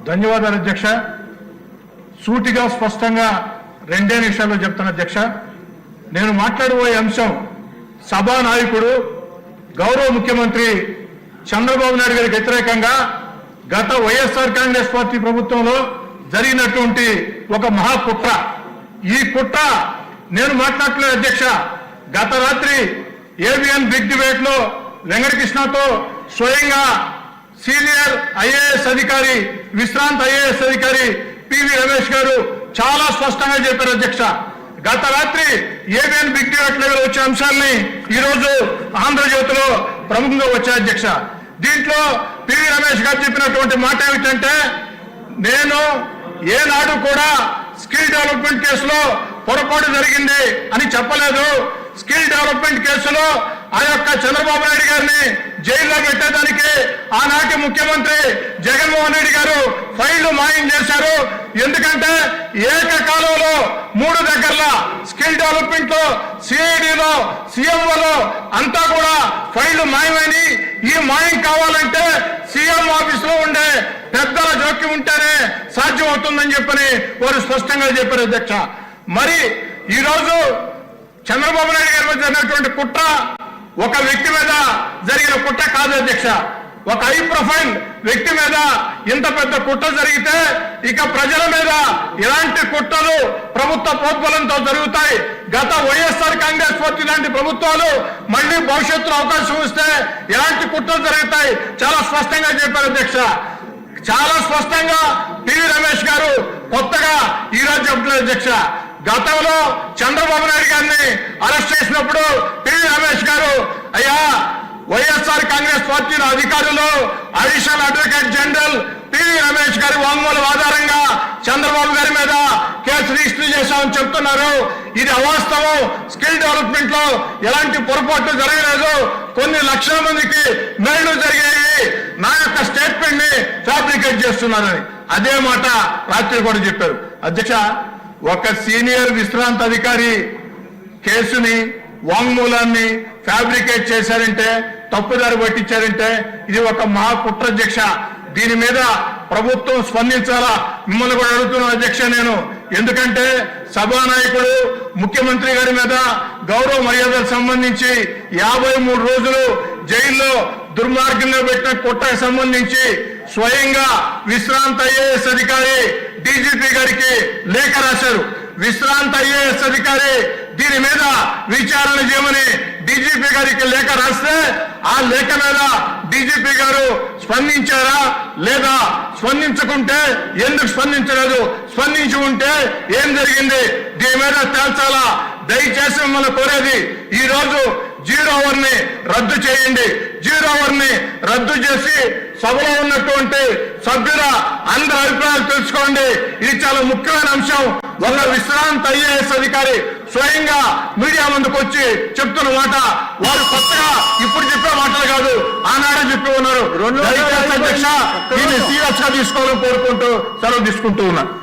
ధన్యవాదాలు అధ్యక్ష. సూటిగా స్పష్టంగా రెండే నిమిషాల్లో చెప్తాను అధ్యక్ష. నేను మాట్లాడబోయే అంశం సభానాయకుడు గౌరవ ముఖ్యమంత్రి చంద్రబాబు నాయుడు గారికి వ్యతిరేకంగా గత వైఎస్ఆర్ కాంగ్రెస్ పార్టీ ప్రభుత్వంలో జరిగినటువంటి ఒక మహాకుట్ర. ఈ కుట్ర నేను మాట్లాడలేదు అధ్యక్ష. గత రాత్రి ఏబిఎన్ బిగ్ డిబేట్ లో వెంకటకృష్ణతో స్వయంగా సీనియర్ ఐఏఎస్ అధికారి, విశ్రాంత ఐఏఎస్ అధికారి పివి రమేష్ గారు చాలా స్పష్టంగా చెప్పారు అధ్యక్ష. గత రాత్రి ఏబిఎన్ బిగ్ డిబేట్ లో వచ్చే అంశాలని ఈరోజు ఆంధ్రజ్యోతిలో ప్రముఖంగా వచ్చాయి అధ్యక్ష. దీంట్లో పివి రమేష్ గారు చెప్పినటువంటి మాట ఏమిటంటే, నేను ఏనాడు కూడా స్కిల్ డెవలప్మెంట్ కేసులో పొరపాటు జరిగింది అని చెప్పలేదు. స్కిల్ డెవలప్మెంట్ కేసులో ఆ యొక్క చంద్రబాబు నాయుడు గారిని జైల్లో పెట్టేదానికి ఆనాటి ముఖ్యమంత్రి జగన్మోహన్ రెడ్డి గారు ఫైళ్లు మాయం చేశారు. ఎందుకంటే ఏకకాలంలో 3 దగ్గరల స్కిల్ డెవలప్మెంట్ లో, సిఐడిలో, సీఎంఓలో అంతా కూడా ఫైళ్లు మాయమని, ఈ మాయం కావాలంటే సీఎం ఆఫీస్ లో ఉండే పెద్దల జోక్యం ఉంటేనే సాధ్యం అవుతుందని చెప్పని వారు స్పష్టంగా చెప్పారు అధ్యక్ష. మరి ఈరోజు చంద్రబాబు నాయుడు గారి మీద జరిగినటువంటి కుట్ర ఒక వ్యక్తి మీద జరిగిన కుట్ర కాదు అధ్యక్ష. ఒక హై ప్రొఫైల్ వ్యక్తి మీద ఇంత పెద్ద కుట్ర జరిగితే ఇక ప్రజల మీద ఇలాంటి కుట్రలు ప్రభుత్వ ప్రోద్బలంతో జరుగుతాయి. గత వైఎస్ఆర్ కాంగ్రెస్ పార్టీ లాంటి ప్రభుత్వాలు మళ్లీ భవిష్యత్తులో అవకాశం ఇస్తే ఇలాంటి కుట్రలు జరుగుతాయి. చాలా స్పష్టంగా చెప్పారు అధ్యక్ష. చాలా స్పష్టంగా పివి రమేష్ గారు కొత్తగా ఈరోజు చెప్పలేదు అధ్యక్ష. గతంలో చంద్రబాబు నాయుడు గారిని అరెస్ట్ చేసినప్పుడు పివి రమేష్ గారు, అయ్యా వైఎస్ఆర్ కాంగ్రెస్ పార్టీల అధికారులు additional advocate general PV Ramesh గారి వాంగ్మూలం ఆధారంగా చంద్రబాబు గారి మీద కేసు రిజిస్టర్ చేశామని చెప్తున్నారు. ఇది అవాస్తవం. స్కిల్ డెవలప్మెంట్ లో ఎలాంటి పొరపాట్లు జరగలేదు. కొన్ని లక్షల మందికి మేళ్లు జరిగాయి. నా యొక్క స్టేట్మెంట్ ని ఫ్యాబ్రికేట్ చేస్తున్నారని అదే మాట రాత్రి కూడా చెప్పారు అధ్యక్ష. ఒక సీనియర్ విశ్రాంత అధికారి కేసుని, వాంగ్మూలాన్ని ఫ్యాబ్రికేట్ చేశారంటే, తప్పుదారి పట్టించారంటే ఇది ఒక మహాకుట్ర అధ్యక్ష. దీని మీద ప్రభుత్వం స్పందించాలా. మిమ్మల్ని కూడా అడుగుతున్నాను అధ్యక్ష నేను. ఎందుకంటే సభానాయకుడు ముఖ్యమంత్రి గారి మీద గౌరవ మర్యాదలకు సంబంధించి 53 రోజులు జైల్లో దుర్మార్గంగా పెట్టిన కుట్రకు సంబంధించి స్వయంగా విశ్రాంత ఐఏఎస్ అధికారి డీజీపీ గారికి లేఖ రాశారు. విశ్రాంత ఐఏఎస్ అధికారి దీని మీద విచారణ చేయమని డీజీపీ గారికి లేఖ రాస్తే ఆ లేఖ మీద డీజీపీ గారు స్పందించారా లేదా, స్పందించకుంటే ఎందుకు స్పందించలేదు, స్పందించి ఉంటే ఏం జరిగింది, దీని మీద తేల్చాలా. దయచేసి మిమ్మల్ని కోరేది, ఈ రోజు 0 అవర్ ని రద్దు చేయండి. 0 అవర్ ని రద్దు చేసి సభలో ఉన్నటువంటి సభ్యుల అందరి అభిప్రాయాలు తెలుసుకోండి. ఇది చాలా ముఖ్యమైన అంశం. ఒక విశ్రాంత ఐఏఎస్ అధికారి స్వయంగా మీడియా ముందుకు వచ్చి చెప్తున్న మాట వారు కొత్తగా ఇప్పుడు చెప్పే మాటలు కాదు, ఆనాడే చెప్పి ఉన్నారు. దీన్ని సీరియస్ గా తీసుకోవాలని కోరుకుంటూ సెలవు తీసుకుంటూ ఉన్నారు.